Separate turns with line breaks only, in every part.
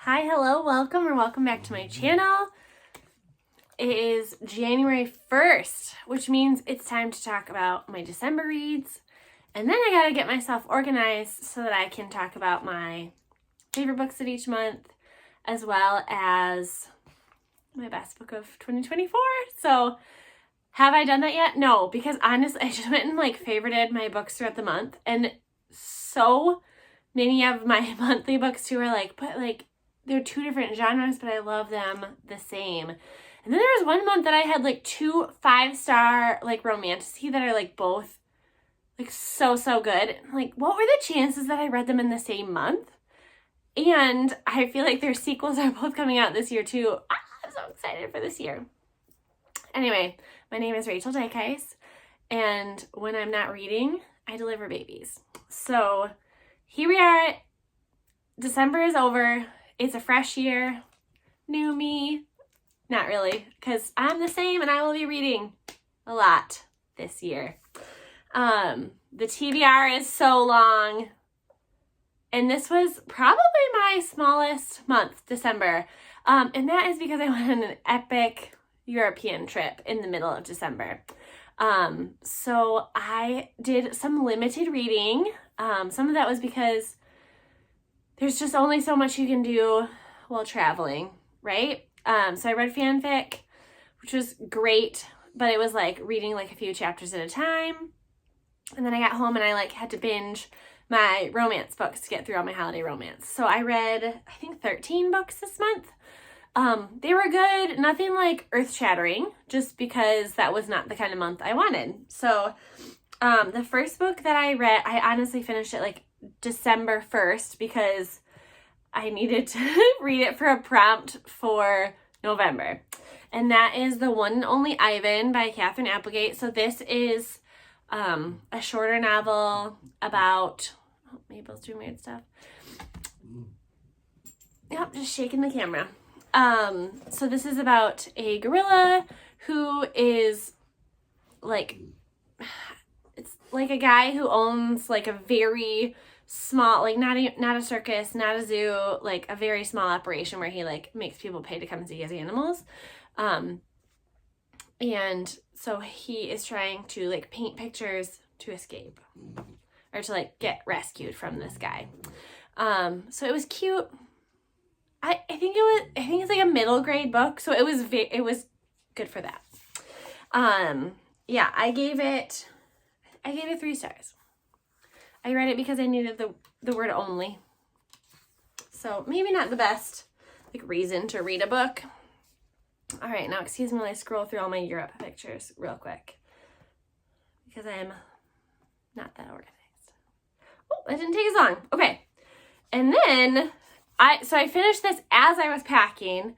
Hi, hello, welcome or welcome back to my channel. It is January 1st, which means it's time to talk about my December reads. And then I gotta get myself organized so that I can talk about my favorite books of each month, as well as my best book of 2024. So have I done that yet? No, because honestly, I just went and favorited my books throughout the month. And so many of my monthly books too are they're two different genres, but I love them the same. And then there was one month that I had two 5-star romantasy that are both so good. What were the chances that I read them in the same month? And I feel like their sequels are both coming out this year too. I'm so excited for this year. Anyway, my name is Rachel Dykhuis, and when I'm not reading, I deliver babies. So here we are. December is over. It's a fresh year. New me. Not really, because I'm the same and I will be reading a lot this year. The TBR is so long. And this was probably my smallest month, December. And that is because I went on an epic European trip in the middle of December. So I did some limited reading. Some of that was because there's just only so much you can do while traveling, right? So I read fanfic, which was great, but it was reading a few chapters at a time. And then I got home and I had to binge my romance books to get through all my holiday romance. So I read, I think 13 books this month. They were good, nothing earth-shattering, just because that was not the kind of month I wanted. So the first book that I read, I honestly finished it December 1st because I needed to read it for a prompt for November. And that is The One and Only Ivan by Katherine Applegate. So this is a shorter novel about... Oh, Mabel's doing weird stuff. Yep, just shaking the camera. So this is about a gorilla who is it's a guy who owns a very small, not a circus, not a zoo, a very small operation where he makes people pay to come see his animals. And so he is trying to paint pictures to escape or to get rescued from this guy. So it was cute. I think it's a middle grade book, so it was good for that. Yeah, I gave it 3 stars. I read it because I needed the word only. So maybe not the best reason to read a book. All right, now excuse me while I scroll through all my Europe pictures real quick because I'm not that organized. Oh, that didn't take as long. Okay. And then I finished this as I was packing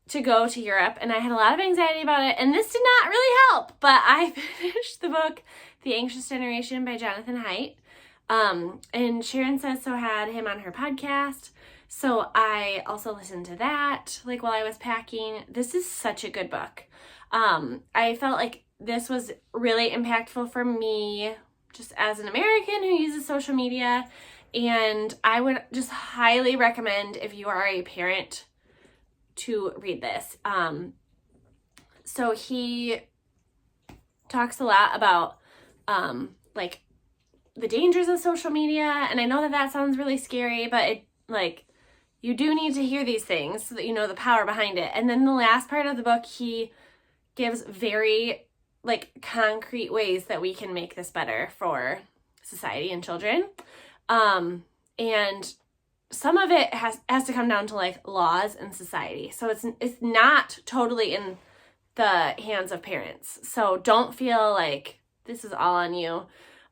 to go to Europe, and I had a lot of anxiety about it, and this did not really help, but I finished the book The Anxious Generation by Jonathan Haidt. And Sharon Says So had him on her podcast, so I also listened to that while I was packing. This is such a good book. I felt this was really impactful for me just as an American who uses social media, and I would just highly recommend if you are a parent to read this. So he talks a lot about the dangers of social media, and I know that sounds really scary, but it you do need to hear these things so that you know the power behind it. And then the last part of the book, he gives very concrete ways that we can make this better for society and children. And some of it has to come down to laws and society. So it's not totally in the hands of parents. So don't feel this is all on you.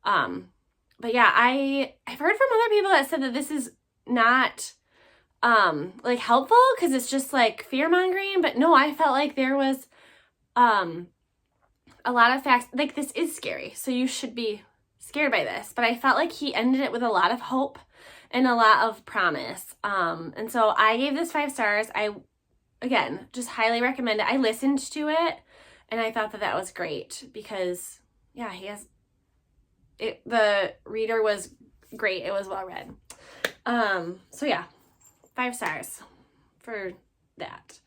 But yeah, I've heard from other people that said that this is not helpful because it's just fear mongering. But no, I felt there was a lot of facts. This is scary, so you should be scared by this. But I felt he ended it with a lot of hope and a lot of promise. And so I gave this 5 stars. I, again, just highly recommend it. I listened to it and I thought that was great because, yeah, the reader was great. It was well read. So yeah, 5 stars for that.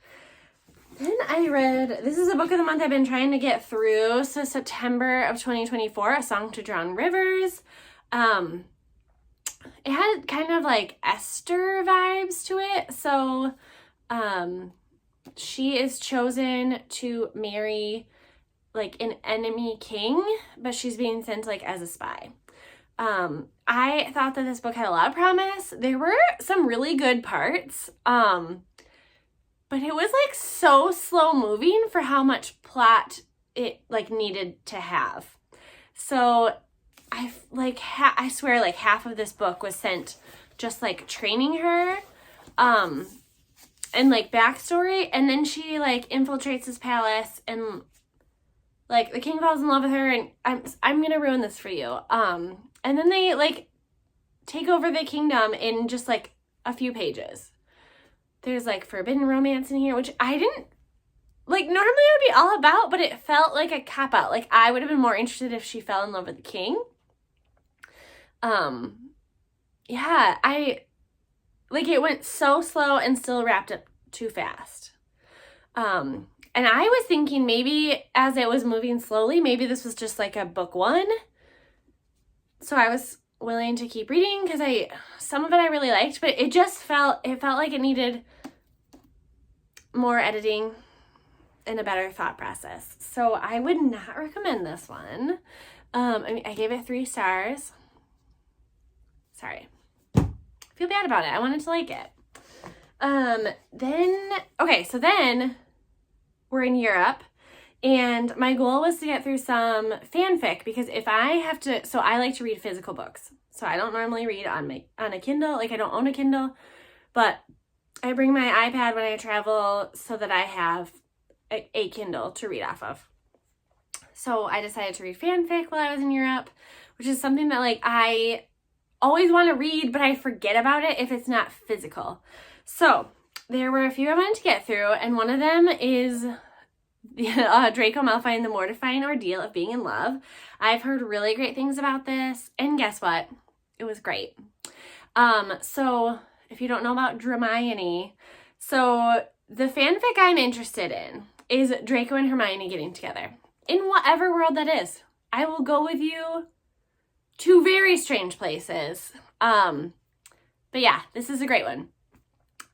Then I read, this is a book of the month I've been trying to get through. So September of 2024, A Song to Drown Rivers. It had kind of like Esther vibes to it. So she is chosen to marry like an enemy king, but she's being sent like as a spy. I thought that this book had a lot of promise. There were some really good parts. But it was like so slow moving for how much plot it like needed to have. So I swear like half of this book was sent just like training her, and like backstory. And then she like infiltrates his palace and like the king falls in love with her, and I'm going to ruin this for you. And then they like take over the kingdom in just like a few pages. There's like forbidden romance in here, which I didn't, like normally I would be all about, but it felt like a cop-out. Like I would have been more interested if she fell in love with the king. Yeah, it went so slow and still wrapped up too fast. And I was thinking maybe as it was moving slowly, maybe this was just like a book 1. So I was willing to keep reading because some of it I really liked, but it felt like it needed more editing and a better thought process. So I would not recommend this one. I gave it 3 stars. Sorry. I feel bad about it. I wanted to like it. Then we're in Europe, and my goal was to get through some fanfic because so I like to read physical books. So I don't normally read on a Kindle. Like I don't own a Kindle, but I bring my iPad when I travel so that I have a Kindle to read off of. So I decided to read fanfic while I was in Europe, which is something that like I always want to read, but I forget about it if it's not physical. So there were a few I wanted to get through, and one of them is Draco Malfoy and the Mortifying Ordeal of Being in Love. I've heard really great things about this, and guess what? It was great. So if you don't know about Dramione, so the fanfic I'm interested in is Draco and Hermione getting together. In whatever world that is. I will go with you to very strange places. But yeah, this is a great one.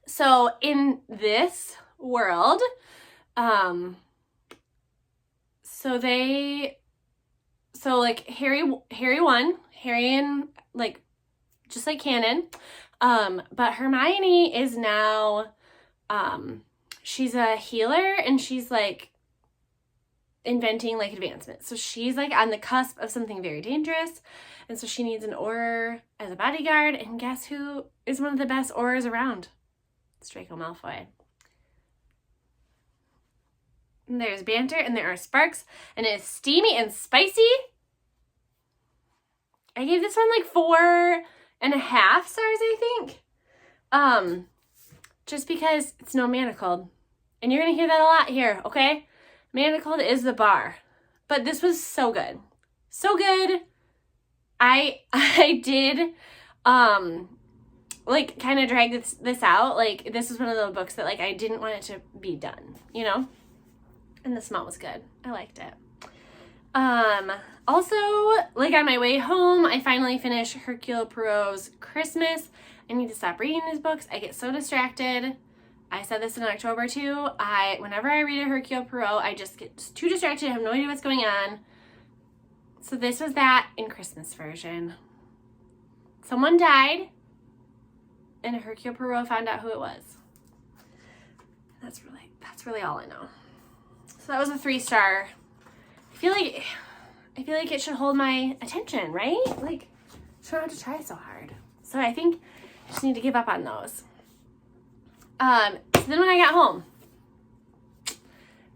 So in this world, Harry won. Harry and like just like canon. But Hermione is now she's a healer, and she's like inventing like advancements. So she's like on the cusp of something very dangerous, and so she needs an Auror as a bodyguard, and guess who is one of the best Aurors around? It's Draco Malfoy. And there's banter, and there are sparks, and it's steamy and spicy. I gave this one like 4.5 stars, I think. Just because it's no Manacled. And you're going to hear that a lot here, okay? Manacled is the bar. But this was so good. So good. I did, like, kind of drag this out. Like, this is one of the books that, like, I didn't want it to be done, you know? And the smell was good. I liked it. Also, like, on my way home, I finally finished Hercule Poirot's Christmas. I need to stop reading these books. I get so distracted. I said this in October too. Whenever I read a Hercule Poirot, I just get too distracted. I have no idea what's going on. So this was that in Christmas version. Someone died, and Hercule Poirot found out who it was. That's really all I know. So that was a 3-star. I feel like it should hold my attention, right? Like, I don't have to try so hard. So I think I just need to give up on those. So then when I got home,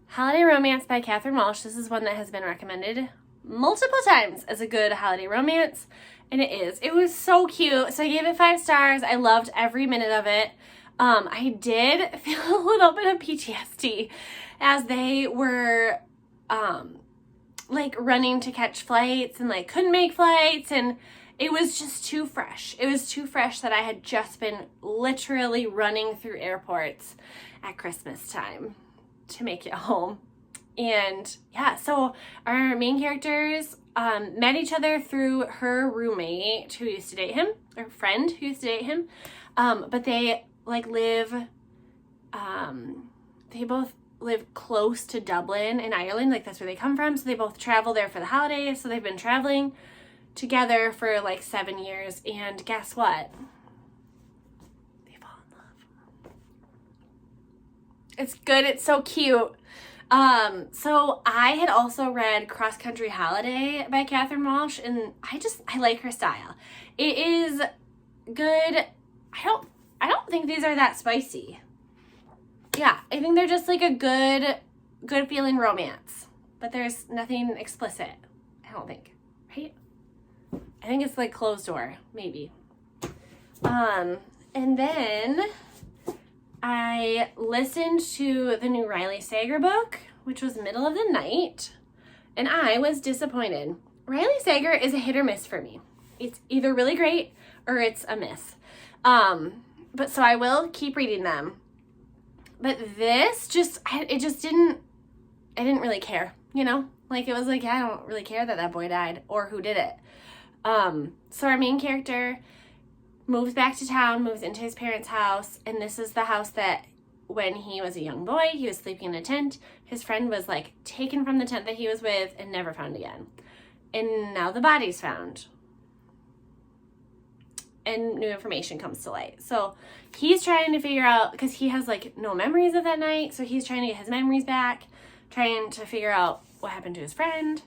Holiday Romance by Catherine Walsh. This is one that has been recommended multiple times as a good holiday romance, and it is. It was so cute. So I gave it 5 stars. I loved every minute of it. I did feel a little bit of PTSD as they were like running to catch flights and like couldn't make flights, and it was just too fresh. It was too fresh that I had just been literally running through airports at Christmas time to make it home. And yeah, so our main characters met each other through her roommate who used to date him, or friend who used to date him. But they they both live close to Dublin in Ireland. Like, that's where they come from. So they both travel there for the holidays. So they've been traveling together for like 7 years. And guess what? They fall in love. It's good. It's so cute. So I had also read Cross Country Holiday by Catherine Walsh, and I like her style. It is good. I don't think these are that spicy. Yeah, I think they're just like a good feeling romance, but there's nothing explicit. I don't think, right? I think it's like closed door, maybe. And then I listened to the new Riley Sager book, which was Middle of the Night, and I was disappointed. Riley Sager is a hit or miss for me. It's either really great or it's a miss. But so I will keep reading them. But this I didn't really care, you know? Like, it was like, I don't really care that boy died or who did it. So our main character moves back to town, moves into his parents' house, and this is the house that when he was a young boy, he was sleeping in a tent. His friend was like taken from the tent that he was with and never found again. And now the body's found. And new information comes to light. So he's trying to figure out, because he has like no memories of that night, so he's trying to get his memories back, trying to figure out what happened to his friend.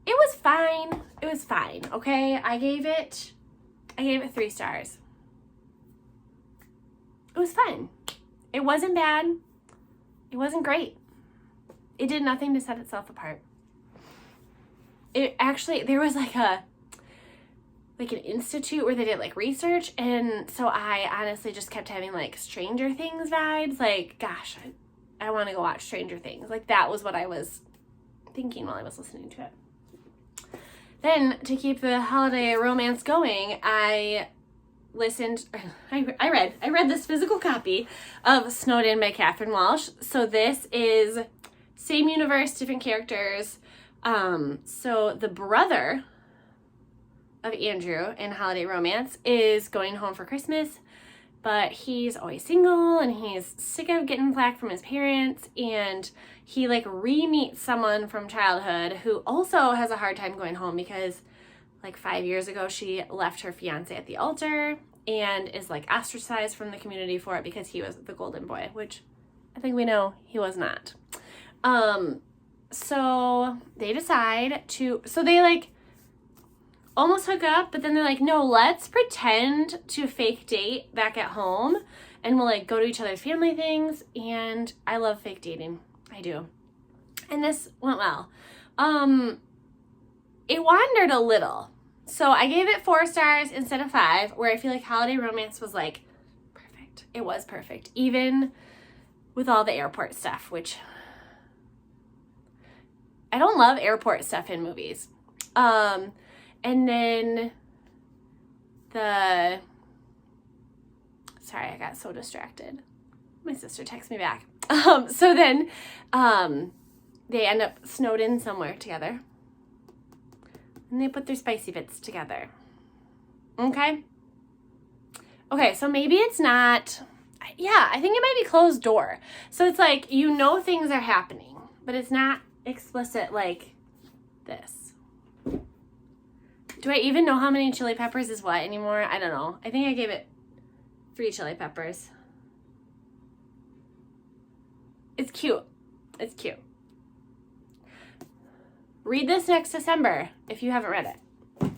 It was fine. It was fine, okay? I gave it 3 stars. It was fun. It wasn't bad. It wasn't great. It did nothing to set itself apart. There was like an institute where they did like research, and so I honestly just kept having like Stranger Things vibes. Like, gosh, I want to go watch Stranger Things. Like, that was what I was thinking while I was listening to it. Then, to keep the holiday romance going, I read this physical copy of Snowed In by Catherine Walsh. So this is same universe, different characters. So the brother of Andrew in Holiday Romance is going home for Christmas, but he's always single and he's sick of getting flack from his parents, and he like re-meets someone from childhood who also has a hard time going home because like 5 years ago she left her fiance at the altar and is like ostracized from the community for it because he was the golden boy, which I think we know he was not. So they decide so they like almost hook up, but then they're like, no, let's pretend to fake date back at home, and we'll like go to each other's family things. And I love fake dating. I do. And this went well. It wandered a little. So I gave it 4 stars instead of 5, where I feel like Holiday Romance was like perfect. It was perfect. Even with all the airport stuff, which I don't love airport stuff in movies. And then sorry, I got so distracted. My sister texted me back. So then they end up snowed in somewhere together. And they put their spicy bits together. Okay? Okay, so maybe it's not... Yeah, I think it might be closed door. So it's like, you know things are happening, but it's not explicit like this. Do I even know how many chili peppers is what anymore? I don't know. I think I gave it 3 chili peppers. It's cute. It's cute. Read this next December if you haven't read it.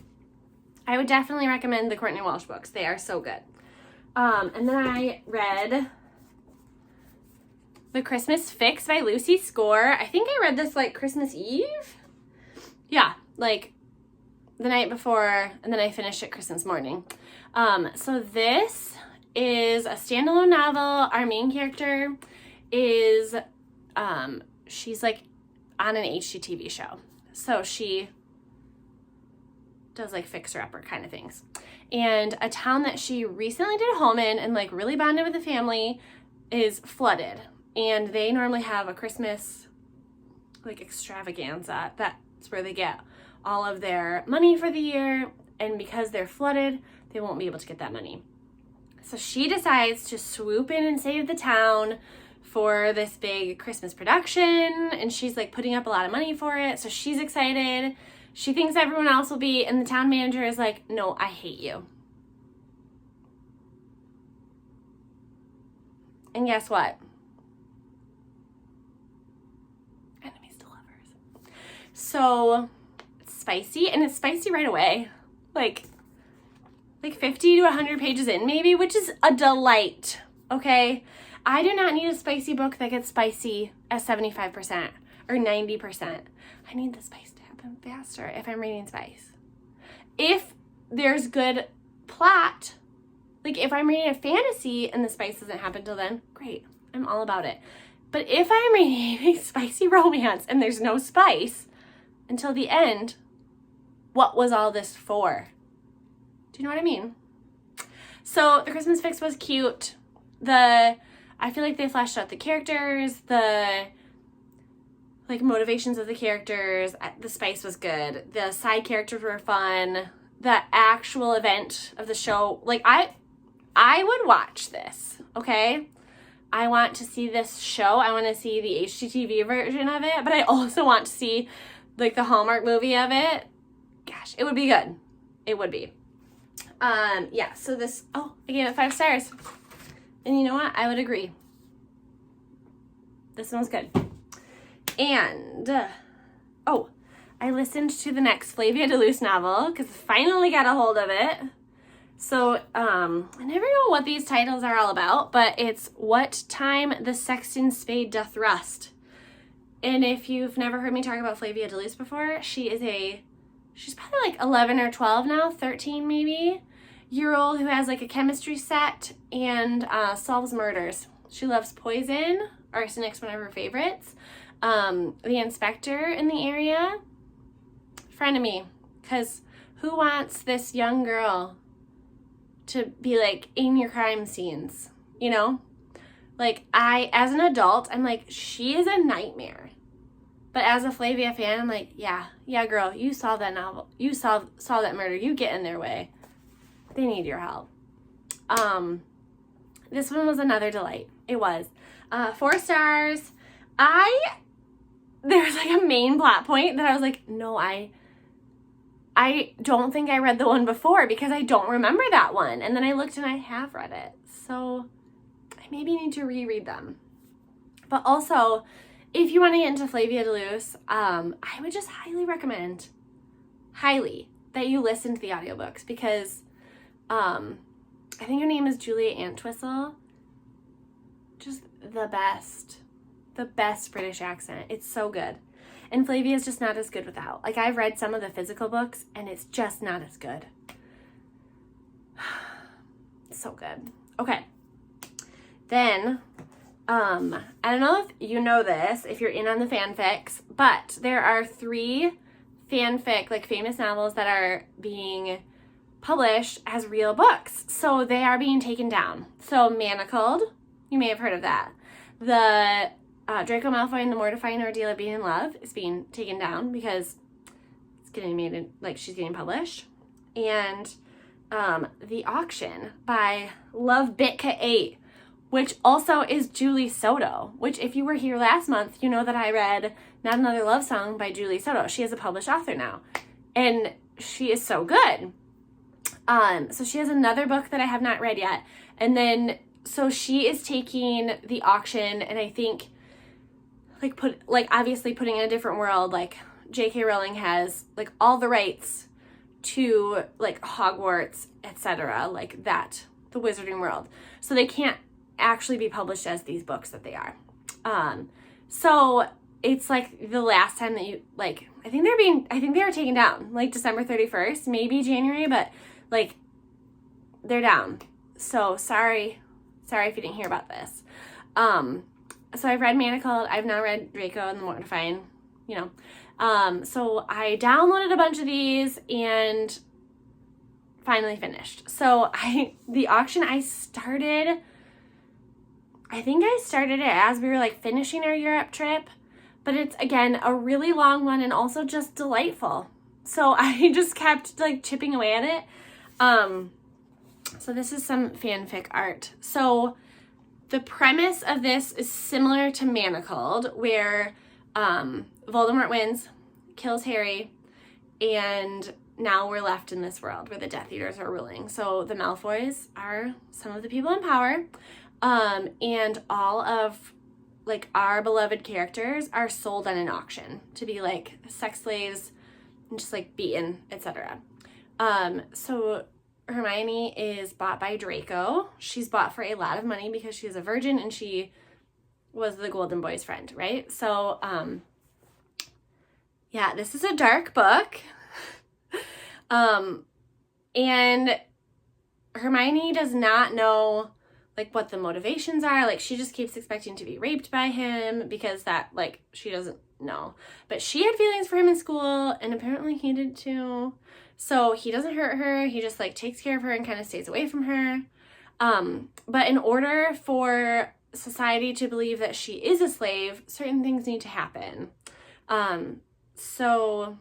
I would definitely recommend the Courtney Walsh books. They are so good. And then I read The Christmas Fix by Lucy Score. I think I read this like Christmas Eve. Yeah, like the night before, and then I finished it Christmas morning. So this is a standalone novel. Our main character is, she's like on an HGTV show. So she does like fixer-upper kind of things. And a town that she recently did a home in and like really bonded with the family is flooded. And they normally have a Christmas like extravaganza. That's where they get all of their money for the year. And because they're flooded, they won't be able to get that money. So she decides to swoop in and save the town for this big Christmas production. And she's like putting up a lot of money for it. So she's excited. She thinks everyone else will be. And the town manager is like, no, I hate you. And guess what? Enemies to lovers. So it's spicy, and it's spicy right away. Like 50 to 100 pages in maybe, which is a delight, okay? I do not need a spicy book that gets spicy at 75% or 90%. I need the spice to happen faster if I'm reading spice. If there's good plot, like if I'm reading a fantasy and the spice doesn't happen till then, great, I'm all about it. But if I'm reading a spicy romance and there's no spice until the end, what was all this for? Do you know what I mean? So the Christmas Fix was cute. I feel like they fleshed out the characters, the like motivations of the characters. The spice was good. The side characters were fun. The actual event of the show, like I would watch this, okay? I want to see this show. I want to see the HGTV version of it, but I also want to see like the Hallmark movie of it. Gosh, it would be good. It would be. Yeah, so this, I gave it 5 stars. And you know what? I would agree. This one's good. And, I listened to the next Flavia de Luce novel because I finally got a hold of it. So, I never know what these titles are all about, but it's What Time the Sexton Spade Doth Rust. And if you've never heard me talk about Flavia de Luce before, she's probably like 11 or 12 now, 13 maybe, year old who has like a chemistry set and solves murders. She loves poison. Arsenic's one of her favorites. The inspector in the area, friend of me, because who wants this young girl to be like in your crime scenes, you know? Like as an adult, I'm like, she is a nightmare. But as a Flavia fan, I'm like, yeah, girl, you solved that novel. You solved that murder. You get in their way. They need your help. This one was another delight. It was. 4 stars. There was like a main plot point that I was like, no, I don't think I read the one before because I don't remember that one. And then I looked and I have read it. So I maybe need to reread them. But also, if you want to get into Flavia de Luce, I would just highly recommend, that you listen to the audiobooks because I think her name is Julia Antwistle. Just the best British accent. It's so good. And Flavia is just not as good without. Like, I've read some of the physical books, and it's just not as good. So good. Okay. Then, I don't know if you know this, if you're in on the fanfics, but there are 3 fanfic, like famous novels that are being published as real books. So they are being taken down. So Manacled, you may have heard of that. The Draco Malfoy and the Mortifying Ordeal of Being in Love is being taken down because it's getting made, she's getting published. And The Auction by Love Bitka 8, which also is Julie Soto, which if you were here last month, you know that I read Not Another Love Song by Julie Soto. She is a published author now, and she is so good. So she has another book that I have not read yet. And then, so she is taking The Auction, and I think, obviously putting in a different world, J.K. Rowling has, all the rights to, Hogwarts, etc., the Wizarding World. So they can't actually be published as these books that they are. So it's, the last time that you, I think they are taken down, December 31st, maybe January, but, they're down. So sorry if you didn't hear about this. So I've read Manacled. I've now read Draco and the Mortifying, So I downloaded a bunch of these, and finally finished. So the auction I think I started it as we were like finishing our Europe trip, but it's again a really long one and also just delightful. So I just kept like chipping away at it. So this is some fanfic art. So the premise of this is similar to Manacled, where Voldemort wins, kills Harry, and now we're left in this world where the Death Eaters are ruling. So the Malfoys are some of the people in power, and all of like our beloved characters are sold on an auction to be like sex slaves and just like beaten, etc. So Hermione is bought by Draco. She's bought for a lot of money because she is a virgin and she was the Golden Boy's friend, right? So, yeah, this is a dark book. And Hermione does not know like what the motivations are. Like she just keeps expecting to be raped by him because that like she doesn't know. But she had feelings for him in school and apparently he did too. So he doesn't hurt her. He just like takes care of her and kind of stays away from her. But in order for society to believe that she is a slave, certain things need to happen. So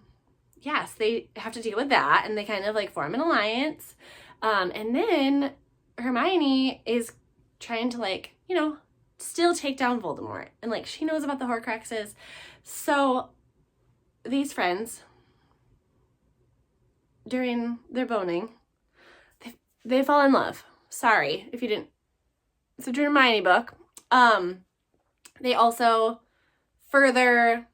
yes, they have to deal with that and they kind of like form an alliance. And then Hermione is trying to like, you know, still take down Voldemort. And like she knows about the Horcruxes. So these friends, during their boning, they fall in love. Sorry if you didn't. It's a Hermione book. They also further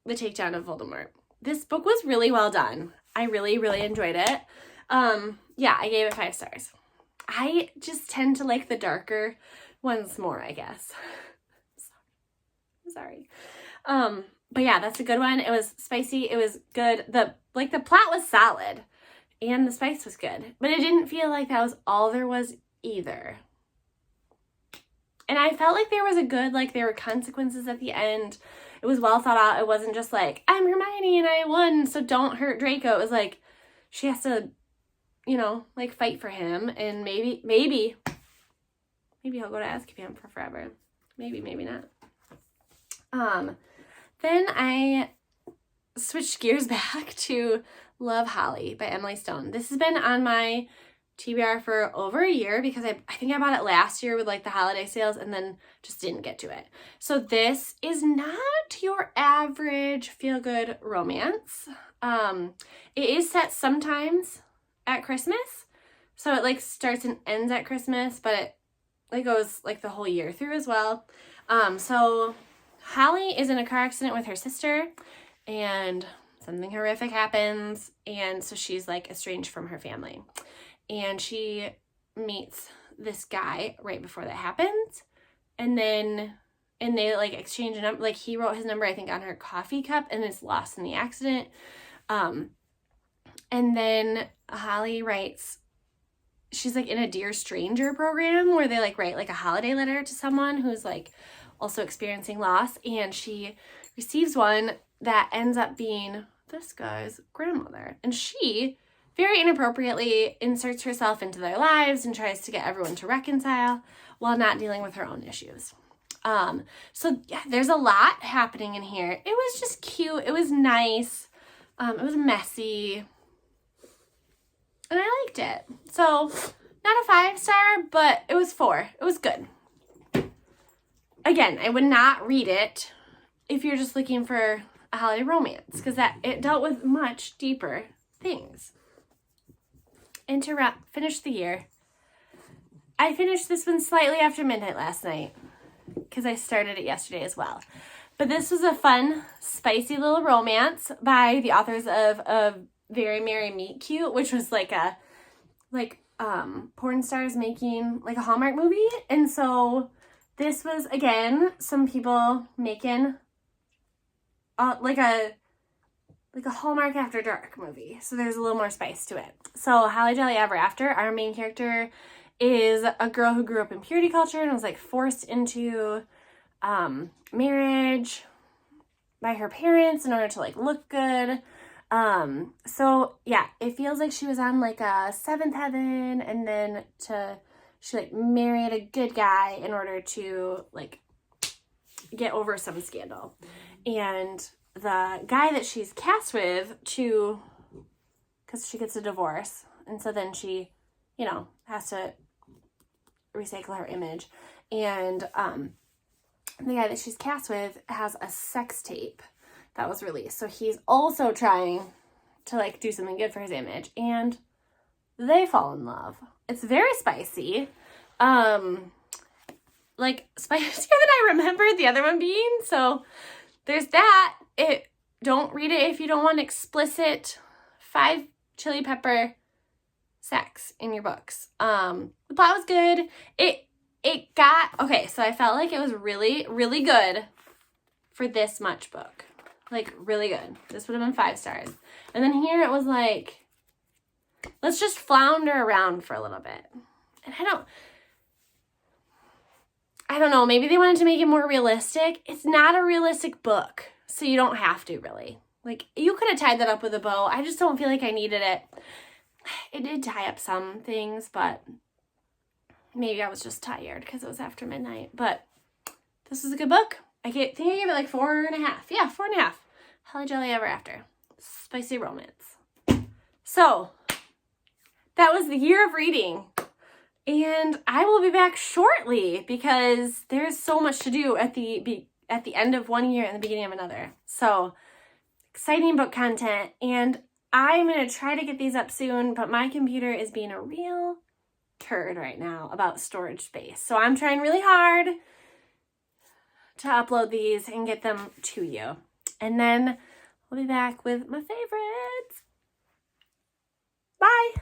the takedown of Voldemort. This book was really well done. I really, really enjoyed it. Yeah, I gave it 5 stars. I just tend to like the darker ones more, I guess. Sorry. But yeah, that's a good one. It was spicy. It was good. The plot was solid and the spice was good, but it didn't feel like that was all there was either. And I felt like there was a good, like there were consequences at the end. It was well thought out. It wasn't just like, I'm Hermione and I won, so don't hurt Draco. It was like, she has to, you know, like fight for him and maybe he'll go to Azkaban for forever. Maybe not. Then I switched gears back to Love Holly by Emily Stone. This has been on my TBR for over a year because I think I bought it last year with like the holiday sales and then just didn't get to it. So this is not your average feel-good romance. It is set sometimes at Christmas. So it like starts and ends at Christmas, but it like goes like the whole year through as well. So Holly is in a car accident with her sister and something horrific happens. And so she's like estranged from her family. And she meets this guy right before that happens. And they like exchange a number. Like he wrote his number, I think, on her coffee cup and is lost in the accident. And then Holly writes, she's like in a Dear Stranger program where they like write like a holiday letter to someone who's like also experiencing loss. And she receives one that ends up being this guy's grandmother. And she very inappropriately inserts herself into their lives and tries to get everyone to reconcile while not dealing with her own issues. So yeah, there's a lot happening in here. It was just cute. It was nice. It was messy. And I liked it. So not a 5-star, but it was 4. It was good. Again, I would not read it if you're just looking for a holiday romance because it dealt with much deeper things. And to finish the year, I finished this one slightly after midnight last night because I started it yesterday as well. But this was a fun, spicy little romance by the authors of Very Merry Meet Cute, which was like porn stars making like a Hallmark movie. And so this was, again, some people making like a Hallmark After Dark movie. So there's a little more spice to it. So Holly Jolly Ever After, our main character is a girl who grew up in purity culture and was like forced into marriage by her parents in order to like look good. So yeah, it feels like she was on like a seventh heaven, and then she like married a good guy in order to like get over some scandal. And the guy that she's cast with because she gets a divorce, and so then she, has to recycle her image. And the guy that she's cast with has a sex tape that was released. So he's also trying to like do something good for his image, and they fall in love. It's very spicy. Like spicier than I remembered the other one being. So there's that. Don't read it if you don't want explicit 5 chili pepper sex in your books. The plot was good. So I felt like it was really, really good for this much book. Like, really good. This would have been 5 stars. And then here it was like, let's just flounder around for a little bit. And I don't know, maybe they wanted to make it more realistic. It's not a realistic book, so you don't have to, really. Like, you could have tied that up with a bow. I just don't feel like I needed it. It did tie up some things, but maybe I was just tired because it was after midnight. But this is a good book. I think I gave it like 4.5. Yeah, 4.5. Holly Jolly Ever After. Spicy romance. So, that was the year of reading. And I will be back shortly because there's so much to do at the end of one year and the beginning of another. So, exciting book content. And I'm going to try to get these up soon, but my computer is being a real turd right now about storage space. So I'm trying really hard to upload these and get them to you. And then I'll be back with my favorite